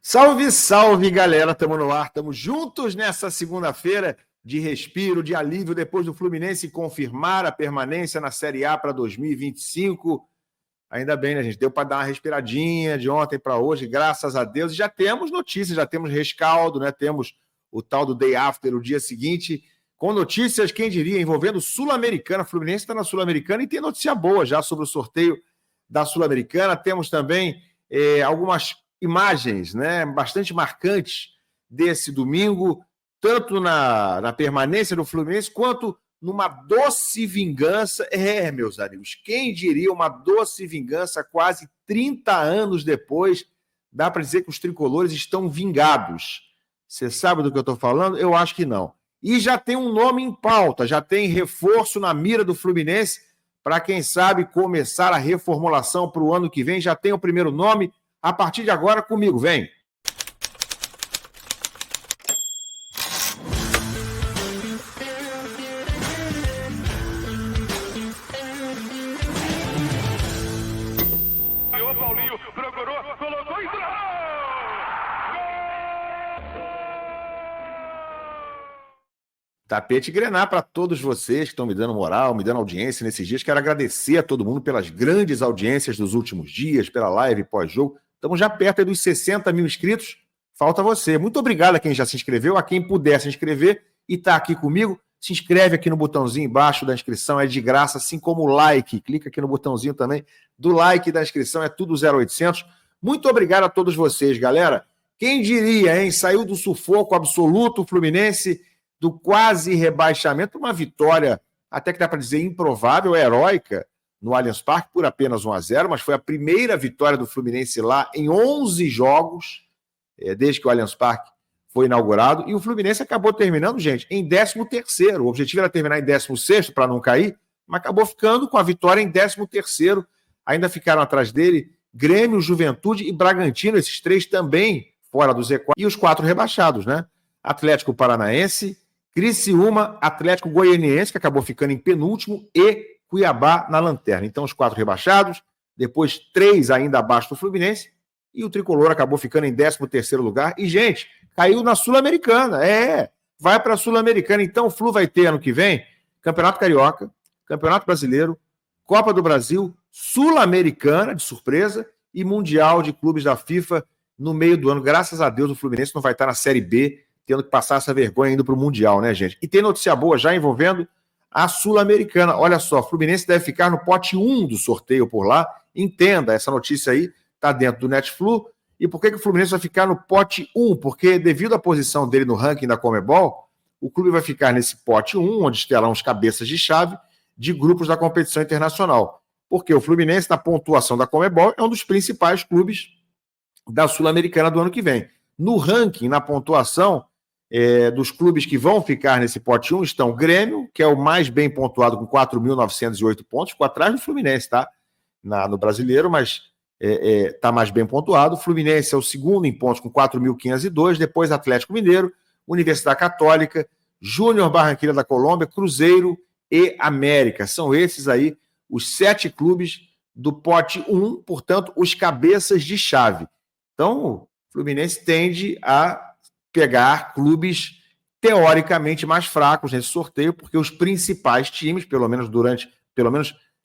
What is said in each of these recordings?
Salve, salve, galera! Estamos no ar, estamos juntos nessa segunda-feira de respiro, de alívio, depois do Fluminense confirmar a permanência na Série A para 2025. Ainda bem, né, gente? Deu para dar uma respiradinha de ontem para hoje, graças a Deus. E já temos notícias, já temos rescaldo, né? Temos o tal do day after, o dia seguinte, com notícias, quem diria, envolvendo Sul-Americana. O Fluminense está na Sul-Americana e tem notícia boa já sobre o sorteio da Sul-Americana. Temos também algumas imagens, né, bastante marcantes desse domingo, tanto na permanência do Fluminense, quanto numa doce vingança. Meus amigos, quem diria uma doce vingança quase 30 anos depois? Dá para dizer que os tricolores estão vingados. Você sabe do que eu estou falando? Eu acho que não. E já tem um nome em pauta, já tem reforço na mira do Fluminense para, quem sabe, começar a reformulação para o ano que vem. Já tem o primeiro nome. A partir de agora, comigo, vem. O Paulinho procurou, colocou e Tapete Grená para todos vocês que estão me dando moral, me dando audiência nesses dias. Quero agradecer a todo mundo pelas grandes audiências dos últimos dias, pela live pós-jogo. Estamos já perto dos 60 mil inscritos. Falta você. Muito obrigado a quem já se inscreveu, a quem puder se inscrever e está aqui comigo. Se inscreve aqui no botãozinho embaixo da inscrição, é de graça, assim como o like. Clica aqui no botãozinho também do like da inscrição, é tudo 0800. Muito obrigado a todos vocês, galera. Quem diria, hein? Saiu do sufoco absoluto o Fluminense, do quase rebaixamento, uma vitória, até que dá para dizer improvável, heróica, no Allianz Parque, por apenas 1-0, mas foi a primeira vitória do Fluminense lá em 11 jogos, desde que o Allianz Parque foi inaugurado, e o Fluminense acabou terminando, gente, em 13º. O objetivo era terminar em 16º para não cair, mas acabou ficando com a vitória em 13º. Ainda ficaram atrás dele Grêmio, Juventude e Bragantino, esses três também fora do Z4, e os 4 rebaixados, né? Atlético Paranaense, Criciúma, Atlético Goianiense, que acabou ficando em penúltimo, e Cuiabá na lanterna. Então, os 4 rebaixados, depois 3 ainda abaixo do Fluminense, e o Tricolor acabou ficando em 13º lugar. E, gente, caiu na Sul-Americana. Vai para a Sul-Americana. Então, o Flu vai ter ano que vem Campeonato Carioca, Campeonato Brasileiro, Copa do Brasil, Sul-Americana, de surpresa, e Mundial de Clubes da FIFA no meio do ano. Graças a Deus, o Fluminense não vai estar na Série B, tendo que passar essa vergonha indo para o Mundial, né, gente? E tem notícia boa já envolvendo a Sul-Americana. Olha só, o Fluminense deve ficar no pote 1 do sorteio por lá. Entenda, essa notícia aí está dentro do Netflu. E por que o Fluminense vai ficar no pote 1? Porque, devido à posição dele no ranking da Conmebol, o clube vai ficar nesse pote 1, onde estarão os cabeças de chave de grupos da competição internacional. Porque o Fluminense, na pontuação da Conmebol, é um dos principais clubes da Sul-Americana do ano que vem. No ranking, na pontuação dos clubes que vão ficar nesse pote 1, estão Grêmio, que é o mais bem pontuado com 4.908 pontos, ficou atrás do Fluminense, tá? No brasileiro, mas está mais bem pontuado. O Fluminense é o segundo em pontos com 4.502, depois Atlético Mineiro, Universidade Católica, Júnior Barranquilla da Colômbia, Cruzeiro e América. São esses aí os 7 clubes do pote 1, portanto, os cabeças de chave. Então, o Fluminense tende a pegar clubes teoricamente mais fracos nesse sorteio, porque os principais times, pelo menos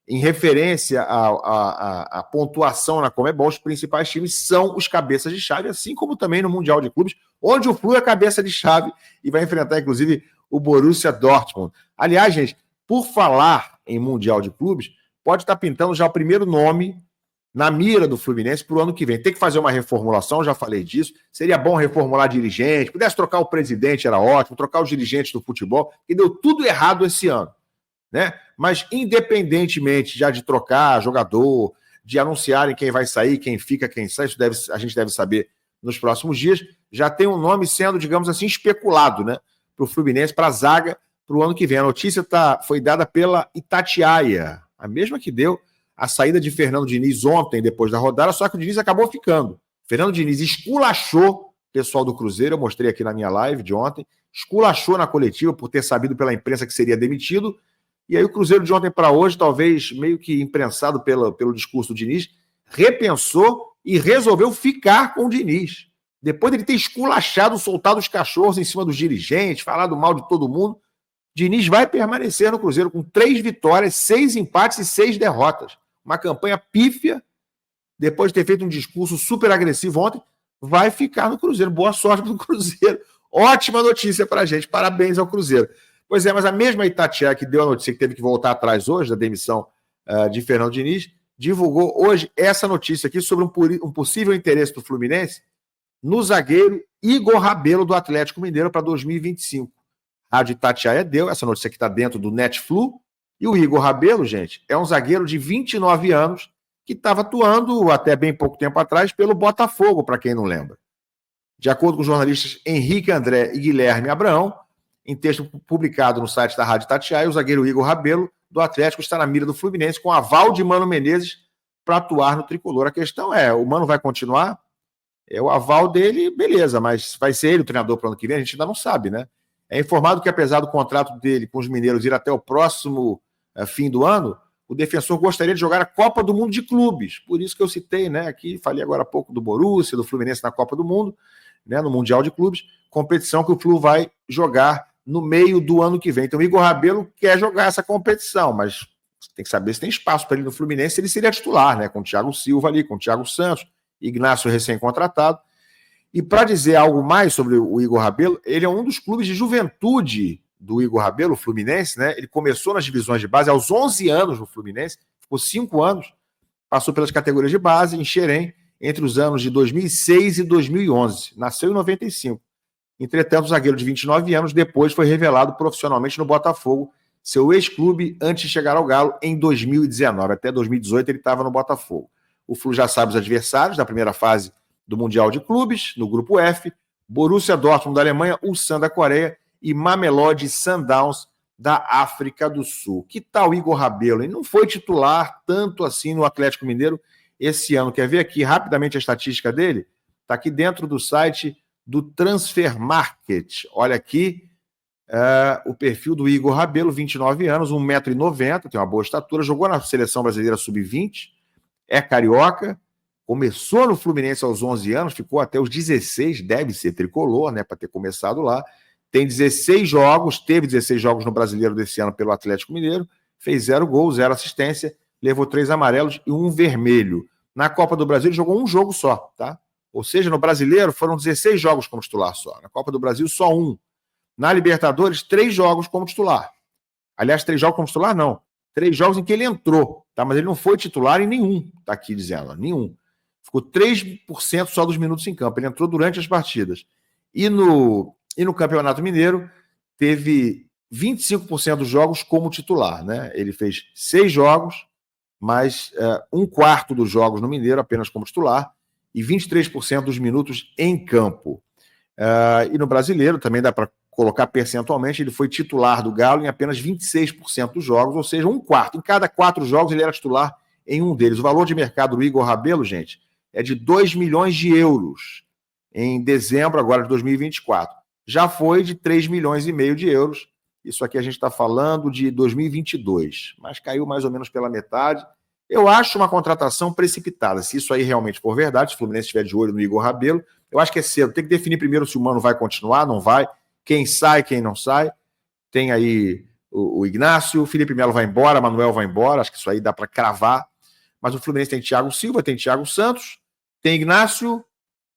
em referência à pontuação na Conmebol, os principais times são os cabeças de chave, assim como também no Mundial de Clubes, onde o Flu é cabeça de chave e vai enfrentar, inclusive, o Borussia Dortmund. Aliás, gente, por falar em Mundial de Clubes, pode estar pintando já o primeiro nome na mira do Fluminense para o ano que vem. Tem que fazer uma reformulação, já falei disso. Seria bom reformular dirigente, pudesse trocar o presidente, era ótimo, trocar os dirigentes do futebol, que deu tudo errado esse ano, né? Mas, independentemente já de trocar jogador, de anunciarem quem vai sair, quem fica, quem sai, a gente deve saber nos próximos dias, já tem um nome sendo, digamos assim, especulado, né, para o Fluminense, para a zaga, para o ano que vem. A notícia foi dada pela Itatiaia, a mesma que deu a saída de Fernando Diniz ontem, depois da rodada, só que o Diniz acabou ficando. Fernando Diniz esculachou o pessoal do Cruzeiro, eu mostrei aqui na minha live de ontem, esculachou na coletiva por ter sabido pela imprensa que seria demitido, e aí o Cruzeiro de ontem para hoje, talvez meio que imprensado pelo discurso do Diniz, repensou e resolveu ficar com o Diniz. depois de ele ter esculachado, soltado os cachorros em cima dos dirigentes, falado mal de todo mundo, Diniz vai permanecer no Cruzeiro com 3 vitórias, 6 empates e 6 derrotas. Uma campanha pífia, depois de ter feito um discurso super agressivo ontem, vai ficar no Cruzeiro. Boa sorte para o Cruzeiro. Ótima notícia para a gente. Parabéns ao Cruzeiro. Pois é, mas a mesma Itatiaia que deu a notícia que teve que voltar atrás hoje, da demissão de Fernando Diniz, divulgou hoje essa notícia aqui sobre um possível interesse do Fluminense no zagueiro Igor Rabelo, do Atlético Mineiro, para 2025. A Rádio Itatiaia deu, essa notícia aqui está dentro do Netflu, e o Igor Rabelo, gente, é um zagueiro de 29 anos que estava atuando até bem pouco tempo atrás pelo Botafogo, para quem não lembra. De acordo com os jornalistas Henrique André e Guilherme Abraão, em texto publicado no site da Rádio Itatiaia, o zagueiro Igor Rabelo, do Atlético, está na mira do Fluminense com aval de Mano Menezes para atuar no Tricolor. A questão é, o Mano vai continuar? É o aval dele, beleza, mas vai ser ele o treinador para o ano que vem? A gente ainda não sabe, né? É informado que, apesar do contrato dele com os mineiros ir até o próximo fim do ano, o defensor gostaria de jogar a Copa do Mundo de Clubes. Por isso que eu citei, né, aqui, falei agora há pouco do Borussia, do Fluminense na Copa do Mundo, né, no Mundial de Clubes, competição que o Flu vai jogar no meio do ano que vem. Então o Igor Rabelo quer jogar essa competição, mas tem que saber se tem espaço para ele no Fluminense, ele seria titular, né, com o Thiago Silva ali, com o Thiago Santos, Ignacio recém-contratado. E para dizer algo mais sobre o Igor Rabelo, ele é um dos clubes de juventude do Igor Rabelo, o Fluminense, né? Ele começou nas divisões de base aos 11 anos no Fluminense, ficou 5 anos, passou pelas categorias de base em Xerém, entre os anos de 2006 e 2011. Nasceu em 95. Entretanto, o zagueiro de 29 anos depois foi revelado profissionalmente no Botafogo, seu ex-clube, antes de chegar ao Galo em 2019. Até 2018 ele estava no Botafogo. O Flu já sabe os adversários da primeira fase do Mundial de Clubes, no grupo F, Borussia Dortmund da Alemanha, Ulsan da Coreia e Mamelodi Sundowns da África do Sul. Que tal Igor Rabelo? Ele não foi titular tanto assim no Atlético Mineiro esse ano. Quer ver aqui rapidamente a estatística dele? Está aqui dentro do site do Transfer Market. Olha aqui o perfil do Igor Rabelo, 29 anos, 1,90 m, tem uma boa estatura, jogou na Seleção Brasileira Sub-20, é carioca, começou no Fluminense aos 11 anos, ficou até os 16, deve ser tricolor, né, para ter começado lá. Tem 16 jogos, teve 16 jogos no Brasileiro desse ano pelo Atlético Mineiro, fez 0 gols, 0 assistência, levou 3 amarelos e 1 vermelho. Na Copa do Brasil ele jogou um jogo só, tá? Ou seja, no Brasileiro foram 16 jogos como titular só. Na Copa do Brasil, só 1. Na Libertadores, 3 jogos como titular. Aliás, 3 jogos como titular, não. 3 jogos em que ele entrou, tá? Mas ele não foi titular em nenhum, tá aqui dizendo, nenhum. Ficou 3% só dos minutos em campo. Ele entrou durante as partidas. E no Campeonato Mineiro, teve 25% dos jogos como titular, né? Ele fez 6 jogos, mas 1/4 dos jogos no Mineiro apenas como titular e 23% dos minutos em campo. E no Brasileiro, também dá para colocar percentualmente, ele foi titular do Galo em apenas 26% dos jogos, ou seja, 1/4. Em cada 4 jogos ele era titular em um deles. O valor de mercado do Igor Rabelo, gente, é de 2 milhões de euros em dezembro agora de 2024. Já foi de 3,5 milhões de euros. Isso aqui a gente está falando de 2022, mas caiu mais ou menos pela metade. Eu acho uma contratação precipitada. Se isso aí realmente for verdade, se o Fluminense estiver de olho no Igor Rabelo, eu acho que é cedo. Tem que definir primeiro se o Mano vai continuar, não vai, quem sai, quem não sai. Tem aí o Ignacio, o Felipe Melo vai embora, Manuel vai embora, acho que isso aí dá para cravar. Mas o Fluminense tem Thiago Silva, tem Thiago Santos, tem Ignacio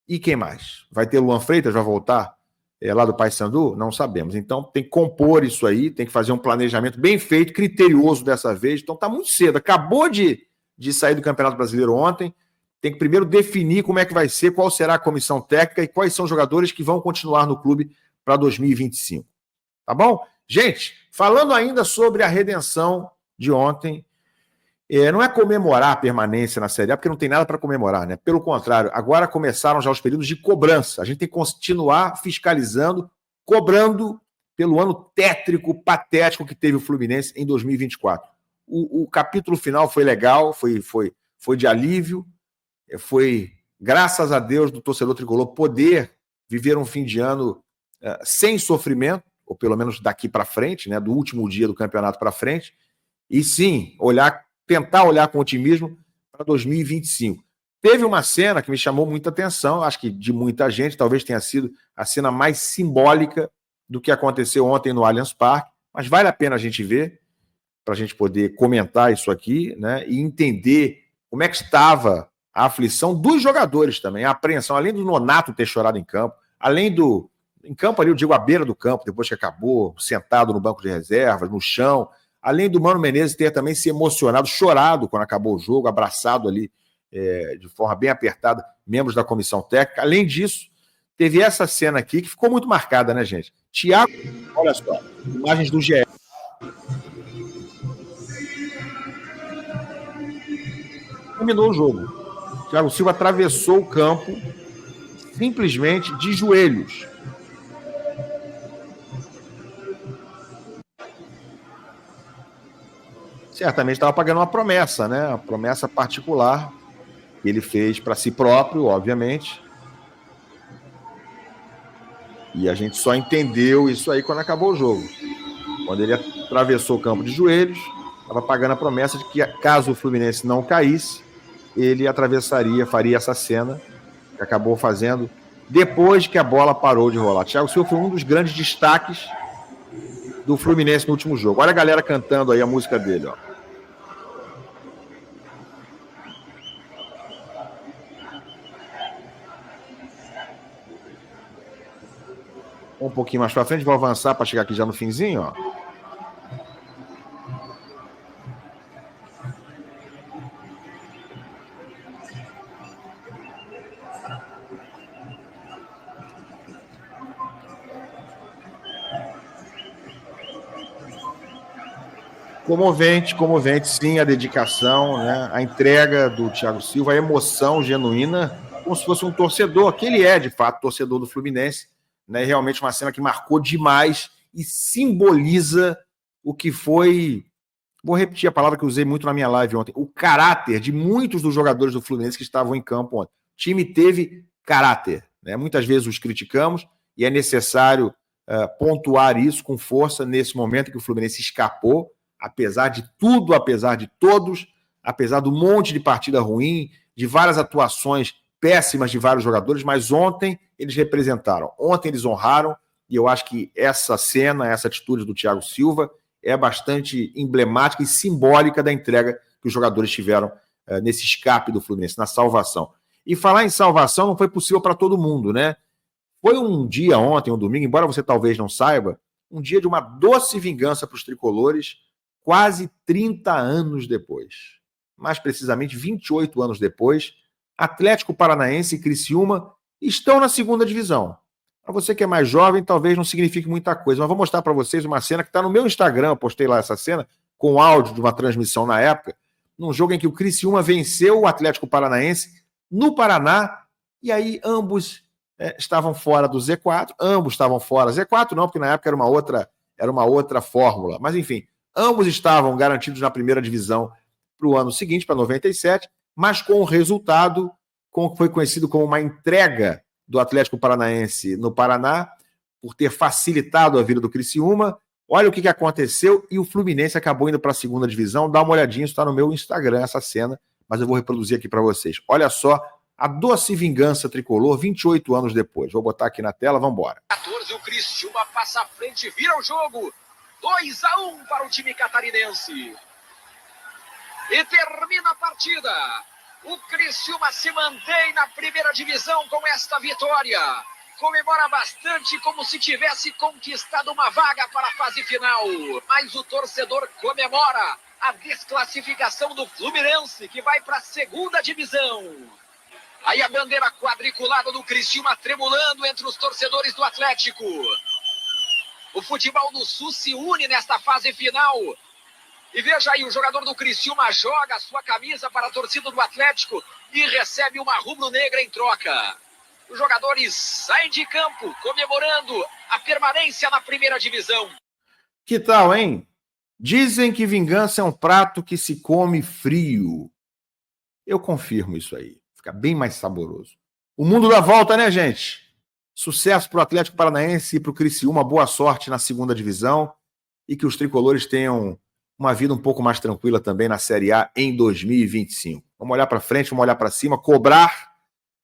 e quem mais? Vai ter Luan Freitas, vai voltar lá do Paysandu? Não sabemos. Então tem que compor isso aí, tem que fazer um planejamento bem feito, criterioso dessa vez. Então tá muito cedo. Acabou de sair do Campeonato Brasileiro ontem. Tem que primeiro definir como é que vai ser, qual será a comissão técnica e quais são os jogadores que vão continuar no clube para 2025. Tá bom? Gente, falando ainda sobre a redenção de ontem, não é comemorar a permanência na Série A, porque não tem nada para comemorar, né? Pelo contrário, agora começaram já os períodos de cobrança. A gente tem que continuar fiscalizando, cobrando pelo ano tétrico, patético que teve o Fluminense em 2024. O capítulo final foi legal, foi de alívio, foi, graças a Deus, do torcedor tricolor poder viver um fim de ano sem sofrimento, ou pelo menos daqui para frente, né? Do último dia do campeonato para frente, e sim, tentar olhar com otimismo para 2025. Teve uma cena que me chamou muita atenção, acho que de muita gente, talvez tenha sido a cena mais simbólica do que aconteceu ontem no Allianz Parque, mas vale a pena a gente ver, para a gente poder comentar isso aqui, né, e entender como é que estava a aflição dos jogadores também, a apreensão, além do Nonato ter chorado em campo, além do... Em campo ali, eu digo à beira do campo, depois que acabou, sentado no banco de reservas, no chão, além do Mano Menezes ter também se emocionado, chorado quando acabou o jogo, abraçado ali de forma bem apertada, membros da comissão técnica. Além disso, teve essa cena aqui que ficou muito marcada, né, gente? Thiago, olha só, imagens do GE. Terminou o jogo. Thiago Silva atravessou o campo simplesmente de joelhos. Certamente estava pagando uma promessa, né? Uma promessa particular que ele fez para si próprio, obviamente. E a gente só entendeu isso aí quando acabou o jogo. Quando ele atravessou o campo de joelhos, estava pagando a promessa de que, caso o Fluminense não caísse, ele atravessaria, faria essa cena que acabou fazendo depois que a bola parou de rolar. Thiago Silva foi um dos grandes destaques do Fluminense no último jogo. Olha a galera cantando aí a música dele, ó. Um pouquinho mais para frente, vou avançar para chegar aqui já no finzinho, ó. Comovente, sim, a dedicação, né? A entrega do Thiago Silva, a emoção genuína, como se fosse um torcedor, que ele é, de fato, torcedor do Fluminense, né? Realmente uma cena que marcou demais e simboliza o que foi, vou repetir a palavra que eu usei muito na minha live ontem, o caráter de muitos dos jogadores do Fluminense que estavam em campo ontem. O time teve caráter, né? Muitas vezes os criticamos e é necessário pontuar isso com força nesse momento que o Fluminense escapou, apesar de tudo, apesar de todos, apesar do monte de partida ruim, de várias atuações péssimas de vários jogadores, mas ontem eles representaram, ontem eles honraram, e eu acho que essa cena, essa atitude do Thiago Silva é bastante emblemática e simbólica da entrega que os jogadores tiveram nesse escape do Fluminense, na salvação. E falar em salvação não foi possível para todo mundo, né? Foi um dia ontem, um domingo, embora você talvez não saiba, um dia de uma doce vingança para os tricolores, quase 30 anos depois. Mais precisamente, 28 anos depois, Atlético Paranaense e Criciúma estão na segunda divisão. Para você que é mais jovem, talvez não signifique muita coisa, mas vou mostrar para vocês uma cena que está no meu Instagram, eu postei lá essa cena, com áudio de uma transmissão na época, num jogo em que o Criciúma venceu o Atlético Paranaense no Paraná, e aí ambos estavam fora do Z4, ambos estavam fora, Z4 não, porque na época era uma outra fórmula, mas enfim, ambos estavam garantidos na primeira divisão para o ano seguinte, para 97, mas com o resultado, com o que foi conhecido como uma entrega do Atlético Paranaense no Paraná, por ter facilitado a vida do Criciúma. Olha o que aconteceu e o Fluminense acabou indo para a segunda divisão. Dá uma olhadinha, isso está no meu Instagram, essa cena, mas eu vou reproduzir aqui para vocês. Olha só a doce vingança tricolor 28 anos depois. Vou botar aqui na tela, vamos embora. 14, o Criciúma passa à frente, vira o jogo. 2-1 para o time catarinense. E termina a partida. O Criciúma se mantém na primeira divisão com esta vitória. Comemora bastante como se tivesse conquistado uma vaga para a fase final. Mas o torcedor comemora a desclassificação do Fluminense, que vai para a segunda divisão. Aí a bandeira quadriculada do Criciúma tremulando entre os torcedores do Atlético. O futebol do Sul se une nesta fase final. E veja aí, o jogador do Criciúma joga a sua camisa para a torcida do Atlético e recebe uma rubro-negra em troca. Os jogadores saem de campo comemorando a permanência na primeira divisão. Que tal, hein? Dizem que vingança é um prato que se come frio. Eu confirmo isso aí. Fica bem mais saboroso. O mundo dá volta, né, gente? Sucesso para o Atlético Paranaense e para o Criciúma. Boa sorte na segunda divisão e que os tricolores tenham uma vida um pouco mais tranquila também na Série A em 2025. Vamos olhar para frente, vamos olhar para cima, cobrar,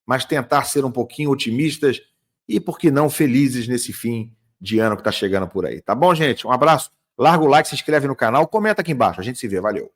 mas tentar ser um pouquinho otimistas e, por que não, felizes nesse fim de ano que está chegando por aí. Tá bom, gente? Um abraço. Larga o like, se inscreve no canal, comenta aqui embaixo. A gente se vê. Valeu.